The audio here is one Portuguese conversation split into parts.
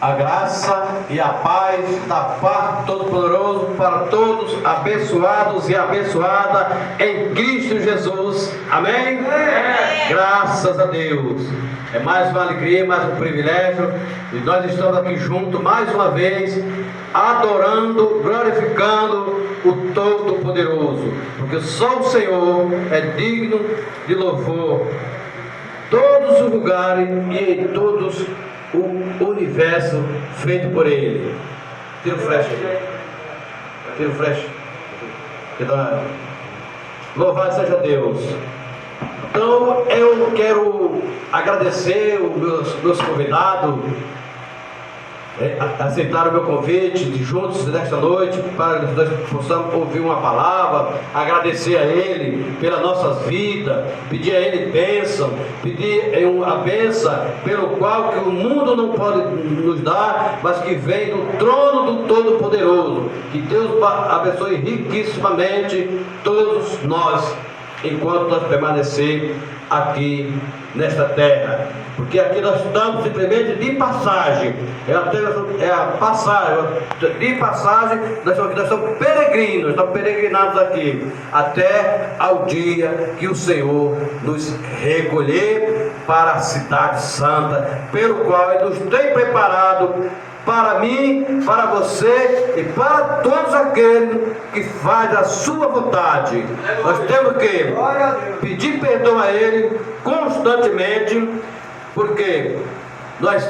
A graça e a paz da parte Todo-Poderoso para todos, abençoados e abençoadas em Cristo Jesus. Amém? Graças a Deus. É mais uma alegria, mais um privilégio. E nós estamos aqui juntos mais uma vez, adorando, glorificando o Todo-Poderoso. Porque só o Senhor é digno de louvor. Todos os lugares e em todos o universo feito por Ele. Tira o flash aí. Tira o flash. Louvado seja Deus. Então eu quero agradecer os meus convidados, aceitaram o meu convite de juntos nesta noite para que nós possamos ouvir uma palavra, agradecer a Ele pelas nossas vidas, pedir a Ele bênção, pedir a bênção pelo qual que o mundo não pode nos dar, mas que vem do trono do Todo-Poderoso. Que Deus abençoe riquissimamente todos nós, enquanto nós permanecer aqui nesta terra, porque aqui nós estamos simplesmente de passagem, é a passagem, de passagem, nós somos peregrinos, estamos peregrinados aqui, até ao dia que o Senhor nos recolher para a cidade santa, pelo qual Ele nos tem preparado para mim, para você e para todos aqueles que fazem a sua vontade. Nós temos que pedir perdão a Ele constantemente, porque nós,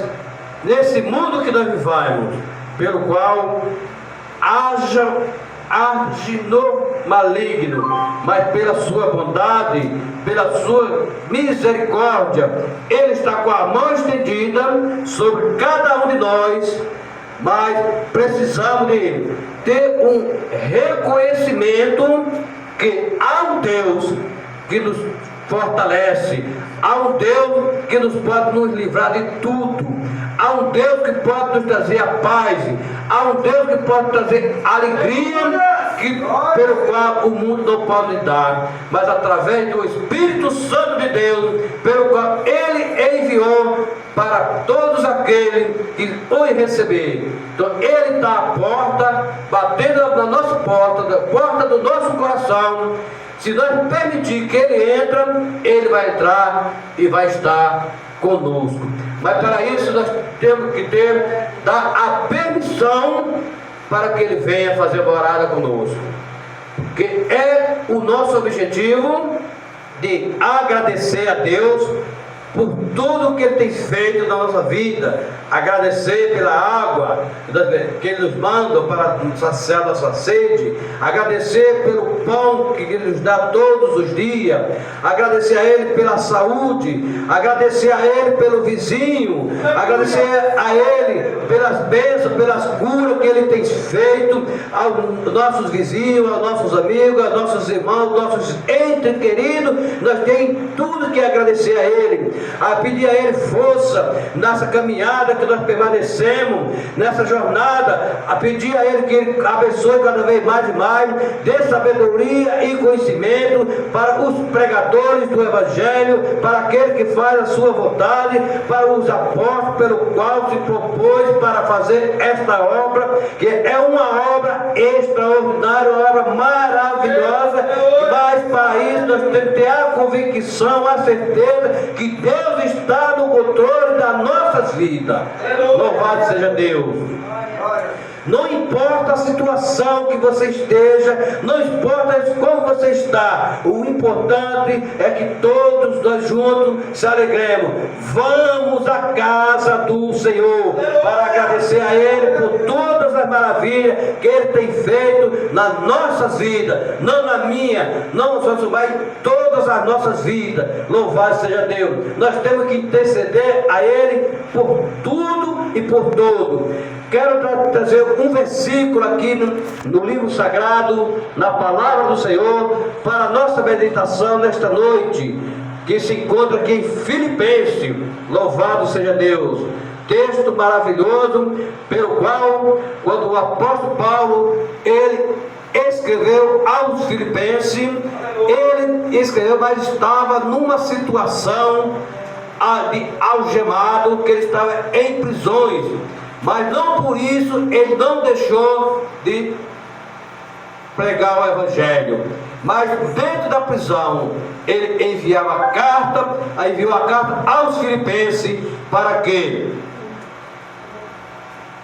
nesse mundo que nós vivemos, pelo qual age no maligno, mas pela sua bondade, pela sua misericórdia, Ele está com a mão estendida sobre cada um de nós, mas precisamos de ter um reconhecimento que há um Deus que nos fortalece, há um Deus que nos pode nos livrar de tudo, há um Deus que pode nos trazer a paz, há um Deus que pode trazer alegria, pelo qual o mundo não pode dar, mas através do Espírito Santo de Deus, pelo qual Ele enviou para todos aqueles que o receber. Então Ele está à porta, batendo na nossa porta, da porta do nosso coração. Se nós permitir que Ele entra, Ele vai entrar e vai estar conosco. Mas para isso nós temos que dar a permissão para que Ele venha fazer morada conosco. Porque é o nosso objetivo de agradecer a Deus por tudo que Ele tem feito na nossa vida, agradecer pela água que Ele nos manda para saciar nossa sede, agradecer pelo pão que Ele nos dá todos os dias, agradecer a Ele pela saúde, agradecer a Ele pelo vizinho, agradecer a Ele pelas bênçãos, pelas curas que Ele tem feito aos nossos vizinhos, aos nossos amigos, aos nossos irmãos, aos nossos entes queridos. Nós temos tudo que agradecer a Ele, a pedir a Ele força nessa caminhada que nós permanecemos, nessa jornada, a pedir a Ele que Ele abençoe cada vez mais e mais, dê sabedoria e conhecimento para os pregadores do Evangelho, para aquele que faz a sua vontade, para os apóstolos pelo qual se propôs para fazer esta obra, que é uma obra extraordinária, uma obra maravilhosa, mas para isso nós temos que ter a convicção, a certeza que Deus está no controle das nossas vidas. Louvado seja Deus. Não importa a situação que você esteja, não importa como você está, o importante é que todos nós juntos se alegremos. Vamos à casa do Senhor para agradecer a Ele por todas as maravilhas que Ele tem feito nas nossas vidas, não na minha, não só, mas todas as nossas vidas. Louvado seja Deus. Nós temos que interceder a Ele por tudo e por todo. Quero trazer um versículo aqui no livro sagrado, na palavra do Senhor, para a nossa meditação nesta noite, que se encontra aqui em Filipenses. Louvado seja Deus. Texto maravilhoso, pelo qual, quando o apóstolo Paulo, ele escreveu aos Filipenses, ele escreveu, mas estava numa situação de algemado, que ele estava em prisões. Mas não por isso ele não deixou de pregar o Evangelho. Mas dentro da prisão, ele enviou a carta aos filipenses para que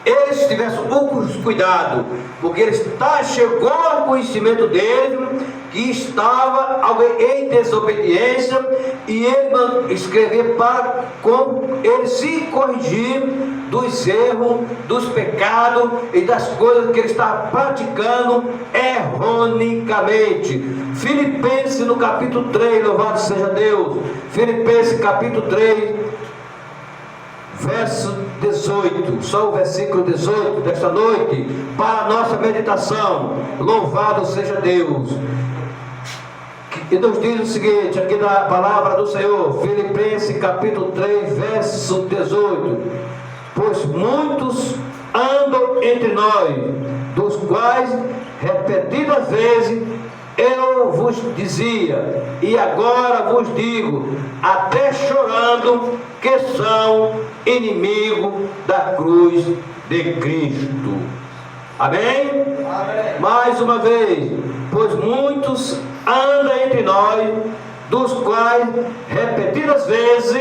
eles tivessem o cuidado, porque ele chegou ao conhecimento dele que estava alguém em desobediência, e ele escreveu para ele se corrigir dos erros, dos pecados e das coisas que ele estava praticando erroneamente. Filipenses no capítulo 3, louvado seja Deus. Filipenses capítulo 3, verso 18, só o versículo 18 desta noite, para a nossa meditação. Louvado seja Deus. E nos diz o seguinte, aqui na palavra do Senhor, Filipenses capítulo 3, verso 18: pois muitos andam entre nós, dos quais repetidas vezes eu vos dizia, e agora vos digo, até chorando, que são inimigos da cruz de Cristo. Amém? Amém. Mais uma vez, pois muitos andam entre nós, dos quais repetidas vezes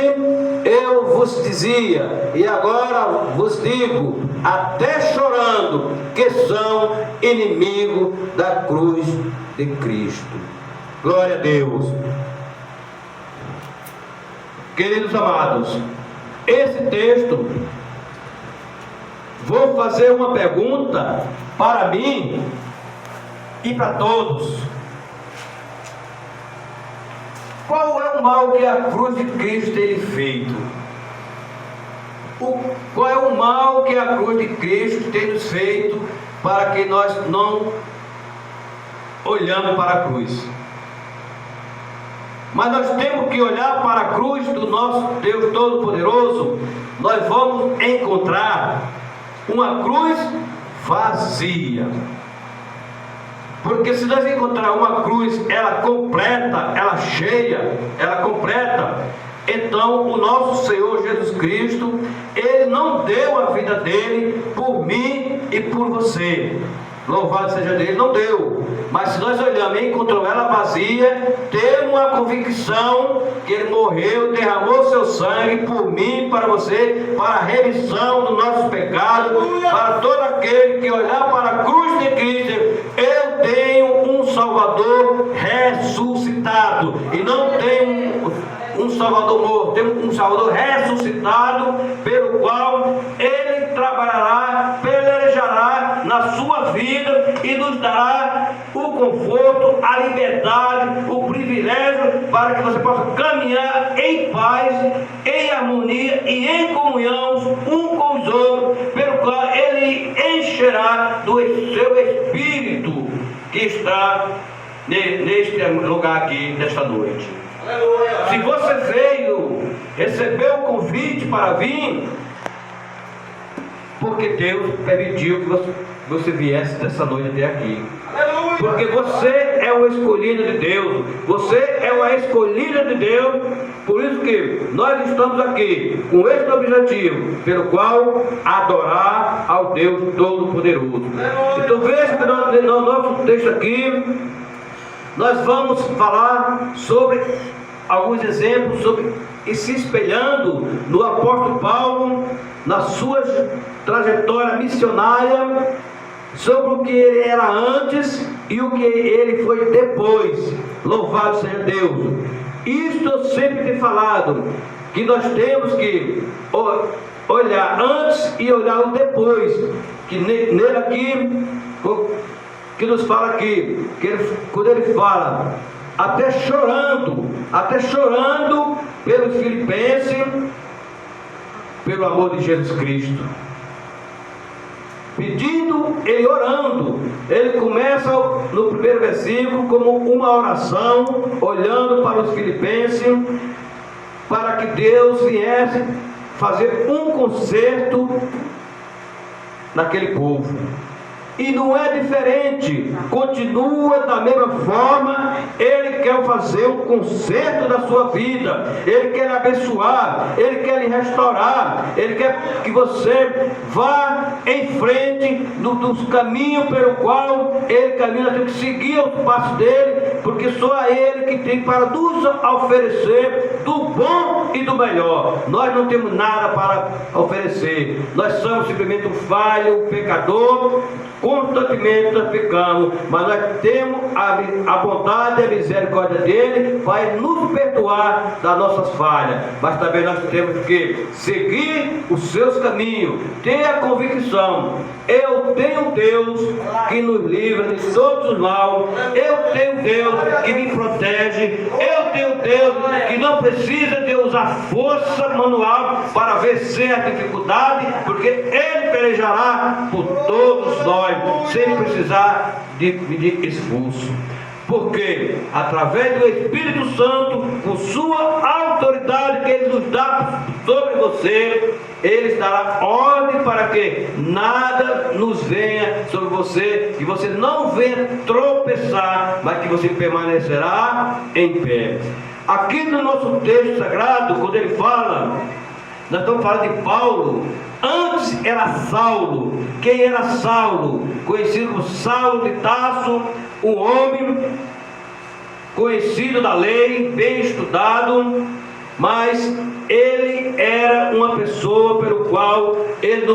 eu vos dizia, e agora vos digo, até chorando, que são inimigos da cruz de Cristo. Glória a Deus. Queridos amados, esse texto, vou fazer uma pergunta para mim e para todos. Qual é o mal que a cruz de Cristo tem feito? Qual é o mal que a cruz de Cristo tem nos feito para que nós não olhamos para a cruz? Mas nós temos que olhar para a cruz do nosso Deus Todo-Poderoso. Nós vamos encontrar uma cruz vazia. Porque se nós encontrar uma cruz, ela completa, ela cheia, ela completa, então o nosso Senhor Jesus Cristo, Ele não deu a vida dele por mim e por você. Louvado seja Deus, não deu. Mas se nós olhamos e encontramos ela vazia, temos uma convicção que Ele morreu, derramou seu sangue por mim, para você, para a remissão do nosso pecado, para todo aquele que olhar para a cruz de Cristo. Eu tenho um Salvador ressuscitado, e não tenho um Salvador morto, temos um Salvador ressuscitado, pelo qual Ele trabalhará, pelejará na sua vida e nos dará o conforto, a liberdade, o privilégio para que você possa caminhar em paz, em harmonia e em comunhão um com os outros, pelo qual Ele encherá do seu Espírito que está neste lugar aqui, nesta noite. Se você veio, recebeu o convite para vir, porque Deus permitiu que você viesse dessa noite até aqui. Porque você é o escolhido de Deus, você é uma escolhida de Deus. Por isso que nós estamos aqui com este objetivo, pelo qual adorar ao Deus Todo-Poderoso. Então veja que no nosso texto aqui nós vamos falar sobre alguns exemplos, e se espelhando no apóstolo Paulo, na sua trajetória missionária, sobre o que ele era antes e o que ele foi depois. Louvado seja Deus. Isto eu sempre tenho falado, que nós temos que olhar antes e olhar o depois. Que nele aqui, que nos fala aqui, quando ele fala, até chorando pelos filipenses, pelo amor de Jesus Cristo, pedindo e orando. Ele começa no primeiro versículo como uma oração, olhando para os filipenses, para que Deus viesse fazer um conserto naquele povo. E não é diferente, continua da mesma forma. Ele quer fazer um conserto da sua vida, Ele quer lhe abençoar, Ele quer lhe restaurar, Ele quer que você vá em frente dos caminhos pelo qual Ele caminha. Tem que seguir os passos dele, porque só Ele que tem para nos oferecer do bom e do melhor. Nós não temos nada para oferecer, nós somos simplesmente um falho, um pecador. Constantemente nós pecamos, mas nós temos a bondade e a misericórdia dele para nos perdoar das nossas falhas. Mas também nós temos que seguir os seus caminhos, ter a convicção: eu tenho Deus que nos livra de todos os mal, eu tenho Deus que me protege, eu tenho Deus que não precisa de usar força manual para vencer a dificuldade, porque Ele pelejará por todos nós, sem precisar de esforço. Porque através do Espírito Santo, com sua autoridade que Ele nos dá sobre você, Ele dará ordem para que nada nos venha sobre você, que você não venha tropeçar, mas que você permanecerá em pé. Aqui no nosso texto sagrado, quando ele fala, nós estamos falando de Paulo. Antes era Saulo. Quem era Saulo? Conhecido como Saulo de Tarso, um homem conhecido da lei, bem estudado, mas ele era uma pessoa pelo qual ele,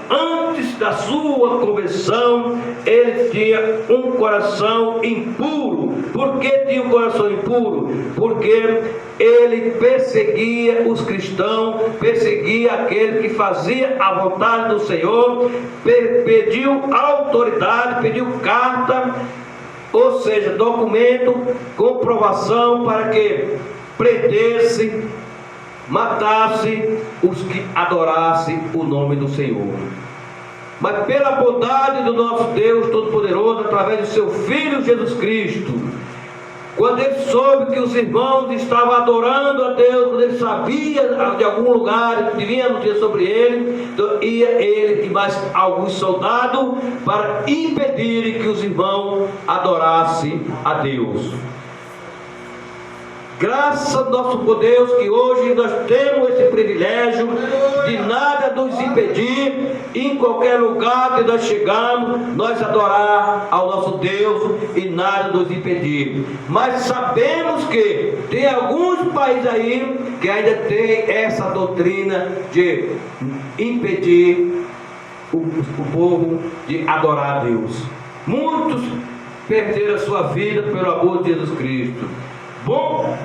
antes da sua conversão, ele tinha um coração impuro. Por que tinha um coração impuro? Porque ele perseguia os cristãos, perseguia aquele que fazia a vontade do Senhor, pediu autoridade, pediu carta, ou seja, documento, comprovação para que prendesse, matasse os que adorassem o nome do Senhor. Mas pela bondade do nosso Deus Todo-Poderoso, através do seu Filho Jesus Cristo, quando ele soube que os irmãos estavam adorando a Deus, quando ele sabia de algum lugar que vinha notícia sobre ele, então ia ele e mais alguns soldados para impedirem que os irmãos adorassem a Deus. Graças ao nosso Deus, que hoje nós temos esse privilégio de nada nos impedir, em qualquer lugar que nós chegamos, nós adorar ao nosso Deus e nada nos impedir. Mas sabemos que tem alguns países aí que ainda tem essa doutrina de impedir o povo de adorar a Deus. Muitos perderam a sua vida pelo amor de Jesus Cristo. Bom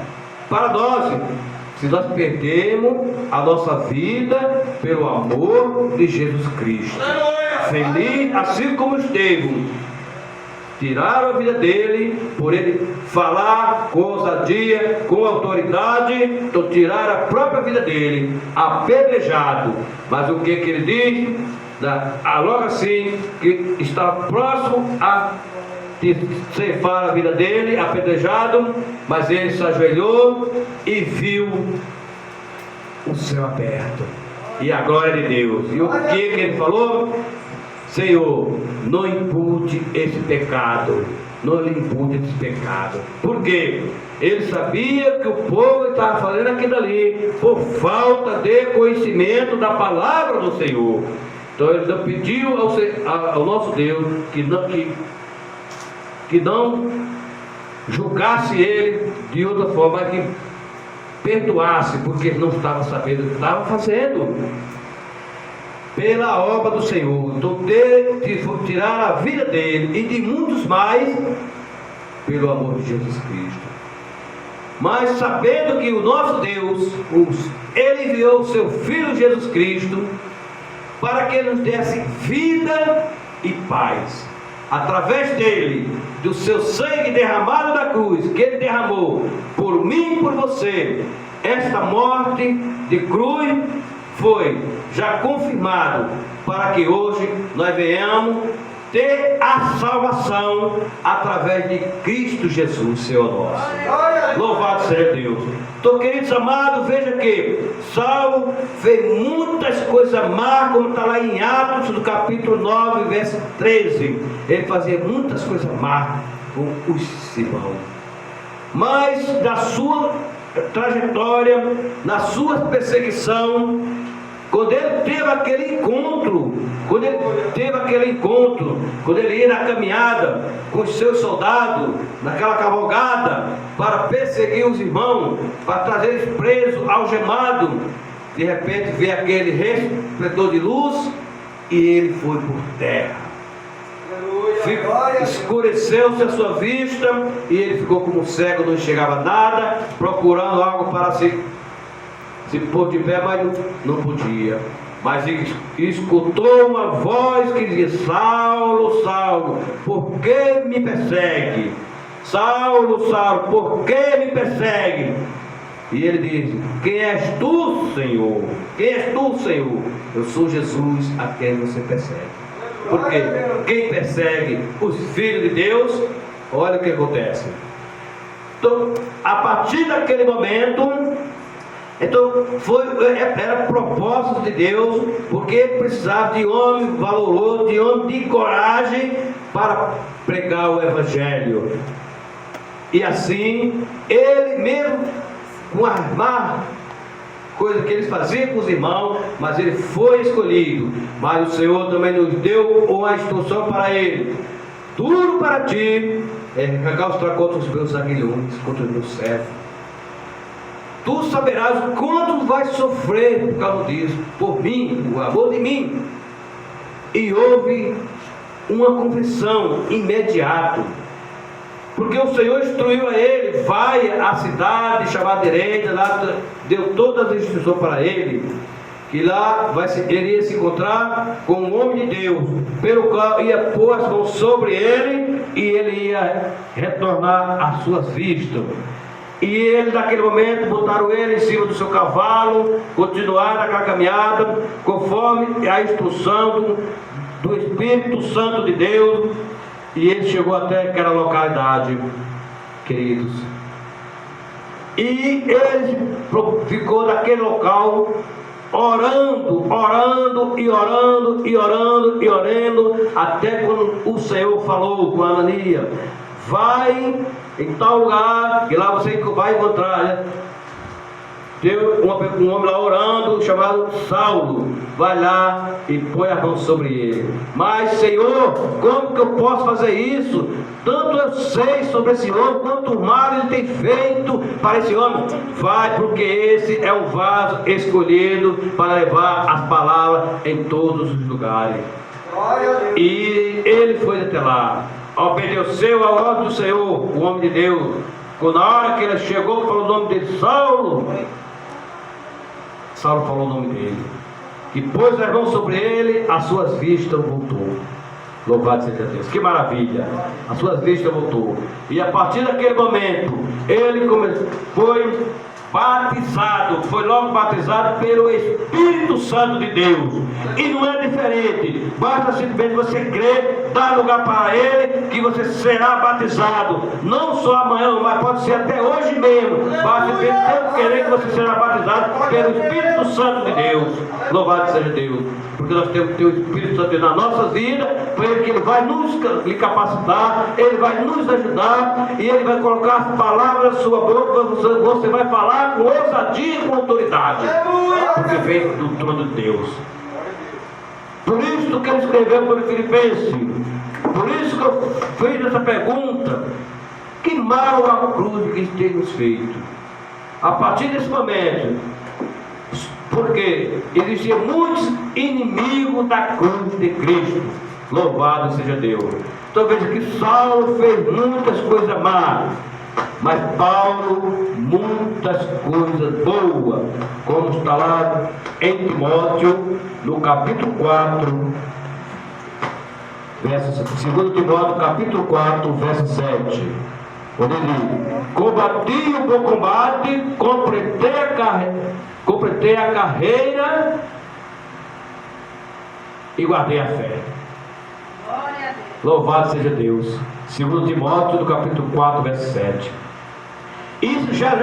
para nós, se nós perdemos a nossa vida pelo amor de Jesus Cristo. Feliz, assim como Estevão, tiraram a vida dele, por ele falar com ousadia, com autoridade, então tiraram a própria vida dele, apedrejado. Mas o que ele diz? Logo assim, que está próximo a ceifar a vida dele, apedrejado, mas ele se ajoelhou e viu o céu aberto e a glória de Deus. E o que ele falou? Senhor, não impute esse pecado, não lhe impute esse pecado. Por quê? Ele sabia que o povo estava fazendo aquilo ali por falta de conhecimento da palavra do Senhor. Então ele pediu ao nosso Deus que não julgasse ele de outra forma, que perdoasse, porque ele não estava sabendo o que estava fazendo pela obra do Senhor. Então tirar a vida dele e de muitos mais pelo amor de Jesus Cristo. Mas sabendo que o nosso Deus, ele enviou o seu Filho Jesus Cristo para que ele nos desse vida e paz. Através dele, do seu sangue derramado da cruz, que ele derramou por mim e por você, esta morte de cruz foi já confirmado, para que hoje nós venhamos ter a salvação através de Cristo Jesus, Senhor nosso. Louvado seja Deus. Então, queridos amados, veja que Saulo fez muitas coisas más, como está lá em Atos, no capítulo 9, verso 13. Ele fazia muitas coisas más com os irmãos. Mas da sua trajetória, na sua perseguição, quando ele teve aquele encontro, quando ele ia na caminhada com os seus soldados, naquela cavalgada, para perseguir os irmãos, para trazer eles presos, algemados, de repente veio aquele resplendor de luz e ele foi por terra. Escureceu-se a sua vista e ele ficou como cego, não enxergava nada, procurando algo para se pôr de pé, mas não podia. Mas escutou uma voz que dizia: Saulo, Saulo, por que me persegue? Saulo, Saulo, por que me persegue? E ele diz: quem és tu, Senhor? Quem és tu, Senhor? Eu sou Jesus a quem você persegue. Porque quem persegue os filhos de Deus, olha o que acontece. Então, a partir daquele momento, então era propósito de Deus, porque ele precisava de homem valoroso, de homem de coragem para pregar o Evangelho. E assim, ele mesmo, com as más coisas que eles faziam com os irmãos, mas ele foi escolhido. Mas o Senhor também nos deu uma instrução para ele: duro para ti é recalcitrar contra os meus aguilhões, contra os meus servos. Tu saberás o quanto vai sofrer por causa disso, por mim, o amor de mim. E houve uma confissão imediata, porque o Senhor instruiu a ele: vai à cidade chamada direita, lá deu todas as instruções para ele, que lá ele ia se encontrar com um homem de Deus, pelo qual ia pôr as mãos sobre ele e ele ia retornar às suas vistas. E ele, naquele momento, botaram ele em cima do seu cavalo, continuaram naquela caminhada, conforme a instrução do Espírito Santo de Deus. E ele chegou até aquela localidade, queridos. E ele ficou naquele local, orando, até quando o Senhor falou com Ananias: vai em tal lugar, que lá você vai encontrar, né? Tem um homem lá orando, chamado Saulo. Vai lá e põe a mão sobre ele. Mas, Senhor, como que eu posso fazer isso? Tanto eu sei sobre esse homem, quanto mal ele tem feito para esse homem. Vai, porque esse é um vaso escolhido para levar as palavras em todos os lugares. E ele foi até lá, obedeceu a ordem do Senhor, o homem de Deus. Quando na hora que ele chegou, falou o nome dele: Saulo. Saulo falou o nome dele, e pôs as mãos sobre ele, as suas vistas voltou. Louvado seja Deus, que maravilha! As suas vistas voltou. E a partir daquele momento, ele foi batizado, foi logo batizado pelo Espírito Santo de Deus. E não é diferente, basta simplesmente você crer, dar lugar para ele, que você será batizado, não só amanhã, mas pode ser até hoje mesmo. Basta simplesmente querer que você será batizado pelo Espírito Santo de Deus. Louvado seja Deus, porque nós temos que ter o Espírito Santo na nossa vida, para ele, que ele vai nos capacitar, ele vai nos ajudar, e ele vai colocar as palavras na sua boca, você vai falar com ousadia e com autoridade, porque vem do trono de Deus. Por isso que ele escreveu para o Filipenses, por isso que eu fiz essa pergunta: que mal a cruz que tem nos feito? A partir desse momento, porque existiam muitos inimigos da cruz de Cristo. Louvado seja Deus. Então veja que Saulo fez muitas coisas más, mas Paulo muitas coisas boas, como está lá em Timóteo, no capítulo 4, verso 2 Timóteo, capítulo 4, verso 7, onde ele diz: combati o bom combate, completei a carreira e guardei a fé. Glória a Deus. Louvado seja Deus. 2 Timóteo, do capítulo 4, verso 7. Isso já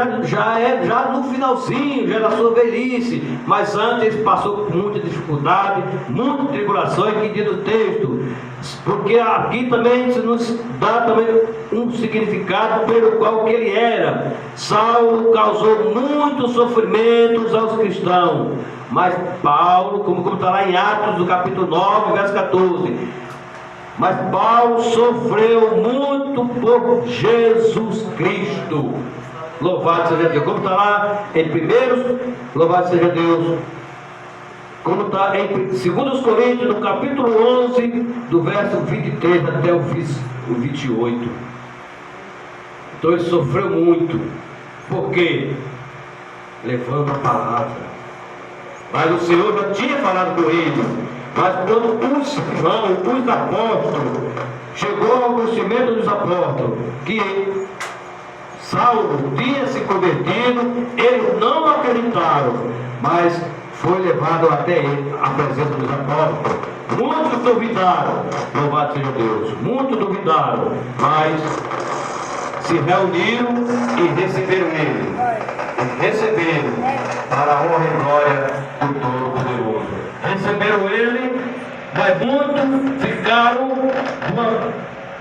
no finalzinho, já da sua velhice, mas antes ele passou por muita dificuldade, muita tribulação, que diz o texto, porque aqui também se nos dá também um significado pelo qual que ele era. Saulo causou muitos sofrimentos aos cristãos, mas Paulo, como está lá em Atos, do capítulo 9, verso 14, mas Paulo sofreu muito por Jesus Cristo. Louvado seja Deus. Como está lá em 1, louvado seja Deus. Como está em 2 Coríntios, no capítulo 11, do verso 23 até o 28. Então ele sofreu muito. Por quê? Levando a palavra. Mas o Senhor já tinha falado com ele. Mas quando os irmãos, os apóstolos, chegou ao conhecimento dos apóstolos, que Saulo tinha se convertido, eles não acreditaram, mas foi levado até ele, a presença dos apóstolos. Muitos duvidaram, louvado seja Deus, muitos duvidaram, mas se reuniram e receberam ele. Receberam para a honra e glória do Todo-Poderoso. Receberam ele, mas muitos ficaram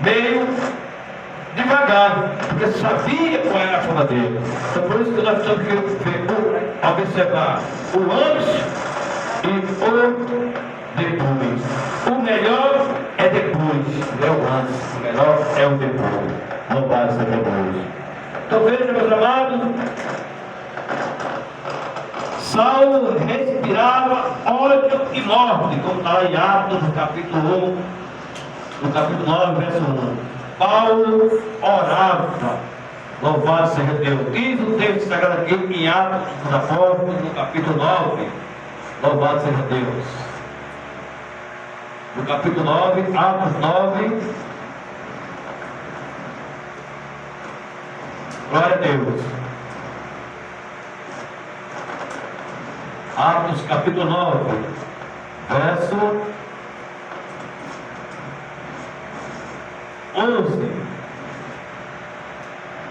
meio devagar, porque sabia qual era a forma dele. Então por isso que nós temos que observar o antes e o depois. O melhor é depois, não é o antes, o melhor é o depois. Louvado seja Deus. Então veja, meus amados, Saulo respirava ódio e morte, como está lá em Atos, no capítulo 1, no capítulo 9, verso 1. Paulo orava, louvado seja Deus. Diz o texto sagrado aqui em Atos dos Apóstolos, no capítulo 9, louvado seja Deus. No capítulo 9, Atos 9, glória a Deus. Atos capítulo 9, verso 11.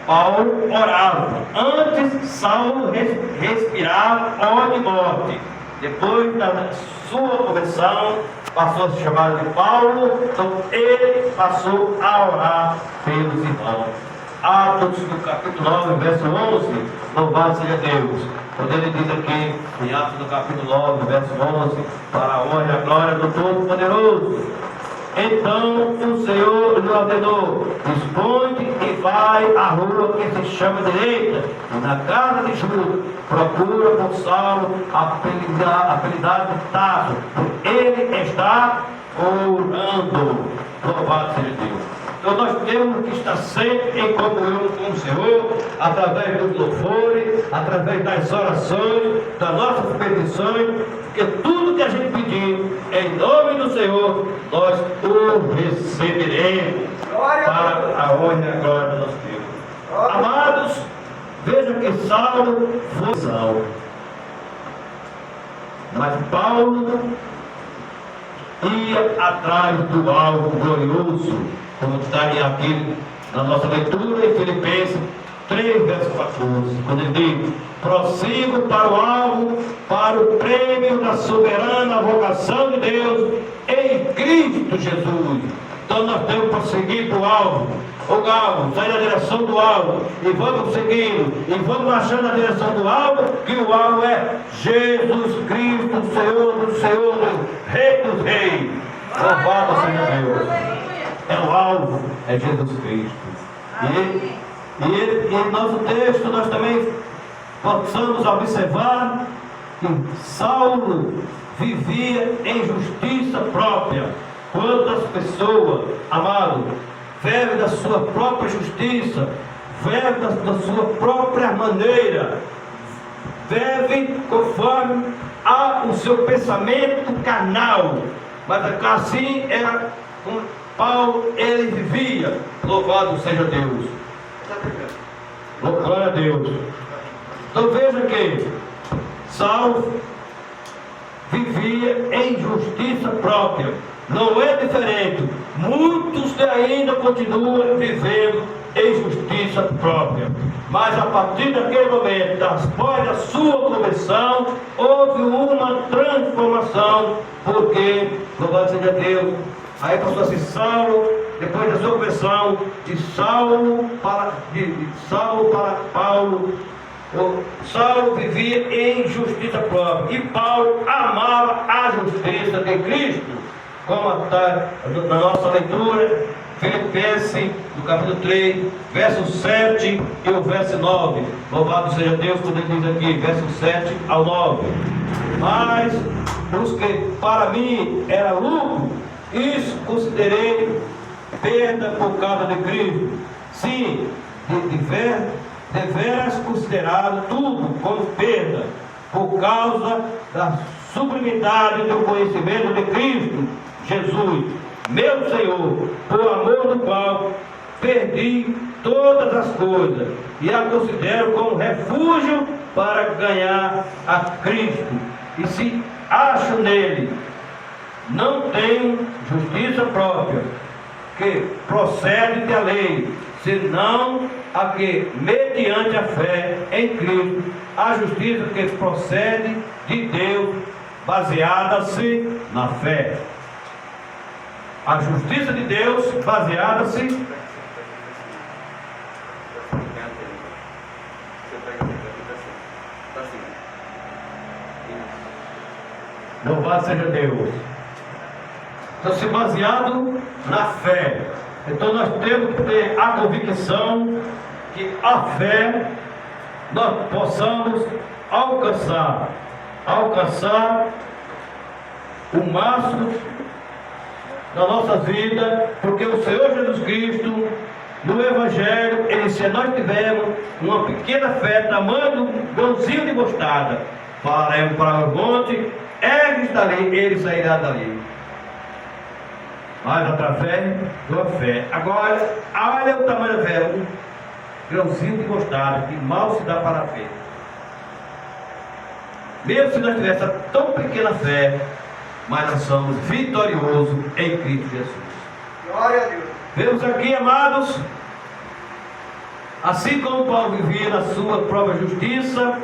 Paulo orava. Antes Saulo respirava ódio e morte. Depois da sua conversão, passou a se chamar de Paulo. Então ele passou a orar pelos irmãos. Atos do capítulo 9, verso 11. Louvado seja Deus. Quando ele diz aqui em Atos do capítulo 9, verso 11, para a honra e a glória do Todo-Poderoso. Então o Senhor lhe ordenou: dispõe-te e vai à rua que se chama direita, na casa de Judas, procura por Saulo, apelidado de Tarso, ele está orando. Louvado seja Deus. Então nós temos que estar sempre em comunhão com o Senhor, através dos louvores, através das orações, das nossas petições, porque tudo que a gente pedir, em nome do Senhor, nós o receberemos para a honra e a glória do nosso Deus. Amados, vejam que Saulo foi Saulo, mas Paulo ia atrás do alvo glorioso, como está aqui na nossa leitura em Filipenses 3, verso 14, quando ele diz: prossigo para o alvo, para o prêmio da soberana vocação de Deus em Cristo Jesus. Então nós temos que prosseguir para o alvo. O alvo, sai na direção do alvo, e vamos seguindo, e vamos achando a direção do alvo, que o alvo é Jesus Cristo, Senhor dos Senhores, Rei dos Reis. Louvado seja Deus. É o alvo, é Jesus Cristo. E em nosso texto nós também possamos observar que Saulo vivia em justiça própria. Quantas pessoas, amado, vivem da sua própria justiça, vivem da sua própria maneira, vivem conforme o seu pensamento carnal. Mas assim era como Paulo, ele vivia. Louvado seja Deus. Glória a Deus. Então veja que Saulo vivia em justiça própria. Não é diferente. Muitos ainda continuam vivendo em justiça própria. Mas a partir daquele momento, após a sua conversão, houve uma transformação, porque, louvado seja Deus, aí passou a ser Saulo, depois da sua conversão, de Saulo para Paulo. Saulo vivia em justiça própria, e Paulo amava a justiça de Cristo, como está na nossa leitura, Filipenses, no capítulo 3, verso 7 e o verso 9. Louvado seja Deus, quando ele diz aqui, verso 7 ao 9. Mas os que para mim era lucro, isso considerei perda por causa de Cristo. Sim, deveras considerado tudo como perda, por causa da sublimidade do conhecimento de Cristo Jesus, meu Senhor, por amor do qual perdi todas as coisas e a considero como refúgio para ganhar a Cristo. E se acho nele, não tenho justiça própria, que procede da lei, senão a que, mediante a fé em Cristo, a justiça que procede de Deus, baseada-se na fé. A justiça de Deus baseada-se louvado seja Deus. Então, se baseado na fé. Então nós temos que ter a convicção que a fé nós possamos alcançar o máximo da nossa vida, porque o Senhor Jesus Cristo, no Evangelho, ele, se nós tivermos uma pequena fé, tamanho do grãozinho de mostarda, falaremos para o monte, ergue-se dali, ele sairá dali. Mas através da fé. Agora, olha o tamanho da fé, um grãozinho de mostarda, que mal se dá para a fé. Mesmo se nós tivéssemos tão pequena fé, mas nós somos vitoriosos em Cristo Jesus. Glória a Deus. Vemos aqui, amados, assim como Paulo vivia na sua própria justiça,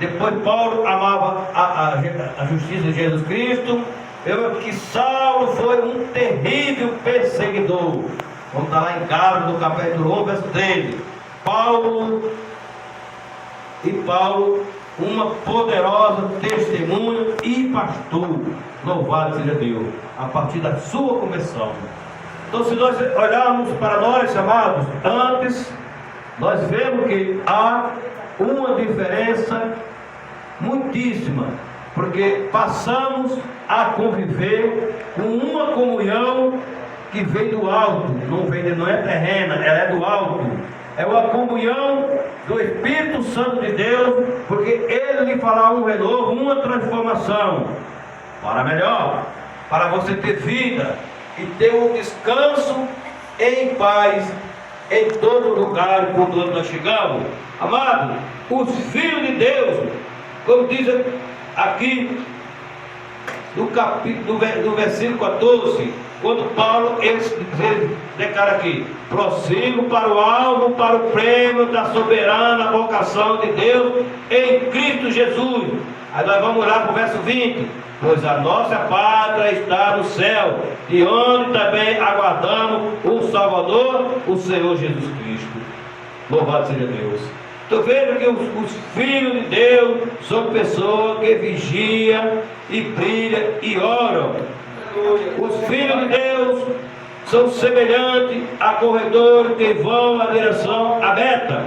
depois Paulo amava a justiça de Jesus Cristo. Vemos que Saulo foi um terrível perseguidor. Vamos estar lá em Gálatas, no capítulo 1, verso 13. Paulo, uma poderosa testemunha e pastor, louvado seja Deus, a partir da sua conversão. Então, se nós olharmos para nós, amados, antes, nós vemos que há uma diferença muitíssima, porque passamos a conviver com uma comunhão que vem do alto, não é terrena, ela é do alto. É uma comunhão do Espírito Santo de Deus, porque Ele lhe fará um renovo, uma transformação para melhor, para você ter vida e ter um descanso em paz em todo lugar e por onde nós chegamos. Amado, os filhos de Deus, como diz aqui no versículo 14, quando Paulo ele declara aqui: prossigo para o alvo, para o prêmio da soberana vocação de Deus em Cristo Jesus. Aí nós vamos lá para o verso 20: pois a nossa pátria está no céu, de onde também aguardamos o Salvador, o Senhor Jesus Cristo. Louvado seja Deus. Então veja que os filhos de Deus são pessoas que vigiam e brilham e oram. Os filhos de Deus são semelhantes a corredores que vão na direção à meta.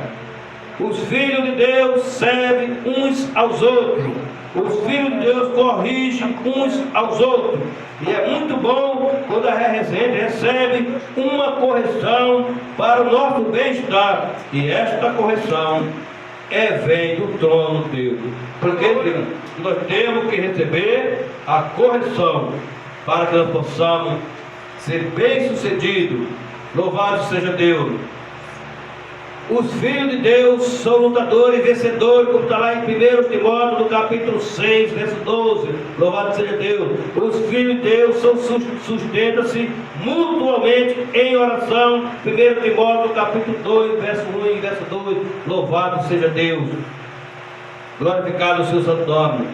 Os filhos de Deus servem uns aos outros. Os filhos de Deus corrigem uns aos outros. E é muito bom quando a gente recebe uma correção para o nosso bem-estar. E esta correção vem do trono de Deus. Porque nós temos que receber a correção para que nós possamos ser bem-sucedidos. Louvado seja Deus. Os filhos de Deus são lutadores e vencedores, como está lá em 1 Timóteo, no capítulo 6, verso 12. Louvado seja Deus. Os filhos de Deus sustentam-se mutuamente em oração. 1 Timóteo, capítulo 2, verso 1 e verso 2. Louvado seja Deus. Glorificado o seu santo nome.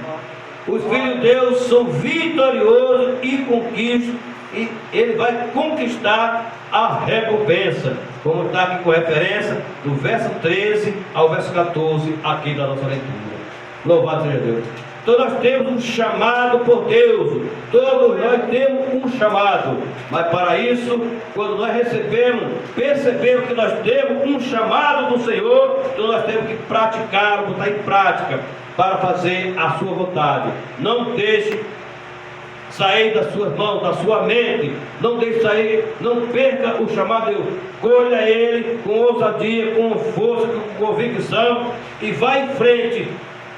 Os filhos de Deus são vitoriosos e conquistam, e ele vai conquistar a recompensa, como está aqui com referência do verso 13 ao verso 14 aqui da nossa leitura. Louvado seja Deus. Então nós temos um chamado por Deus, todos nós temos um chamado, mas para isso, quando nós percebemos que nós temos um chamado do Senhor, então nós temos que praticar, botar em prática, para fazer a sua vontade. Não deixe sair das suas mãos, da sua mente, não deixe sair, não perca o chamado de Deus, colha ele com ousadia, com força, com convicção, e vá em frente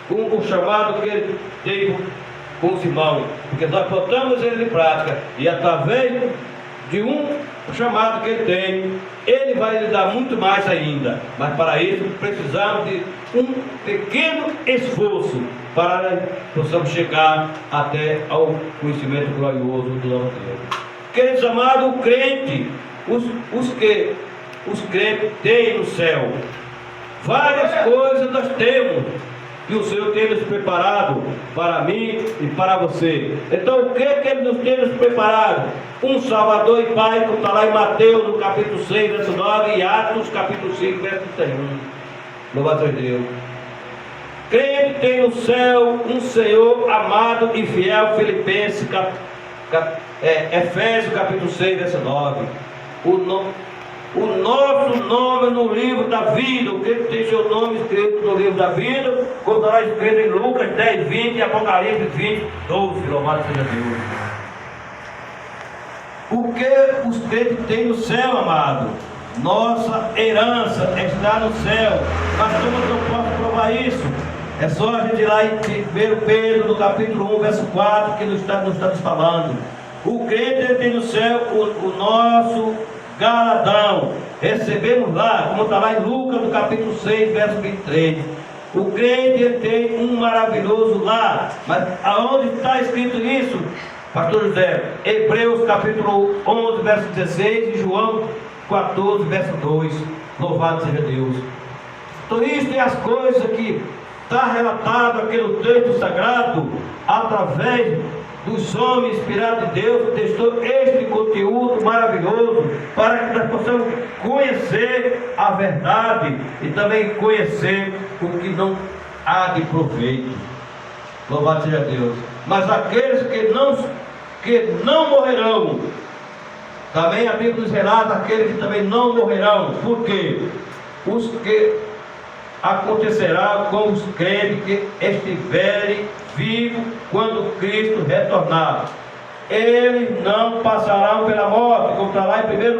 com o chamado que ele tem com os irmãos, porque nós botamos ele em prática, e através de um chamado que ele tem, ele vai lhe dar muito mais ainda, mas para isso precisamos de um pequeno esforço para possamos chegar até ao conhecimento glorioso do nosso Deus. Queridos amados, o crente, os crentes têm no céu várias coisas nós temos, e o Senhor tem nos preparado para mim e para você. Então o que Ele nos tem nos preparado? Um Salvador e Pai, como está lá em Mateus, no capítulo 6, verso 9, e Atos, capítulo 5, verso 31. Louvado seja Deus. Crente tem no céu um Senhor amado e fiel, Filipenses, Efésios, capítulo 6, verso 9. O nosso nome no livro da vida, o que tem seu nome escrito no livro da vida, como está escrito em Lucas 10, 20 e Apocalipse 20, 12. Louvado seja Deus. O que os crentes têm no céu, amado? Nossa herança está no céu. Mas como eu posso provar isso? É só a gente ir lá em 1 Pedro, no capítulo 1, verso 4, que nos está nos falando. O crente tem no céu o nosso galardão. Recebemos lá, como está lá em Lucas, no capítulo 6, verso 23. O crente tem um maravilhoso lar. Mas aonde está escrito isso, pastor José? Hebreus, capítulo 11, verso 16, e João 14, verso 2. Louvado seja Deus. Então isto é as coisas que está relatado aqui no texto sagrado, através dos homens inspirados de Deus, que testou este conteúdo maravilhoso, para que nós possamos conhecer a verdade e também conhecer o que não há de proveito. Louvado seja Deus. Mas aqueles que não morrerão, também a Bíblia nos relata aqueles que também não morrerão. Por quê? Os que acontecerá com os crentes que estiverem vivos quando Cristo retornar. Eles não passarão pela morte, como está lá em 1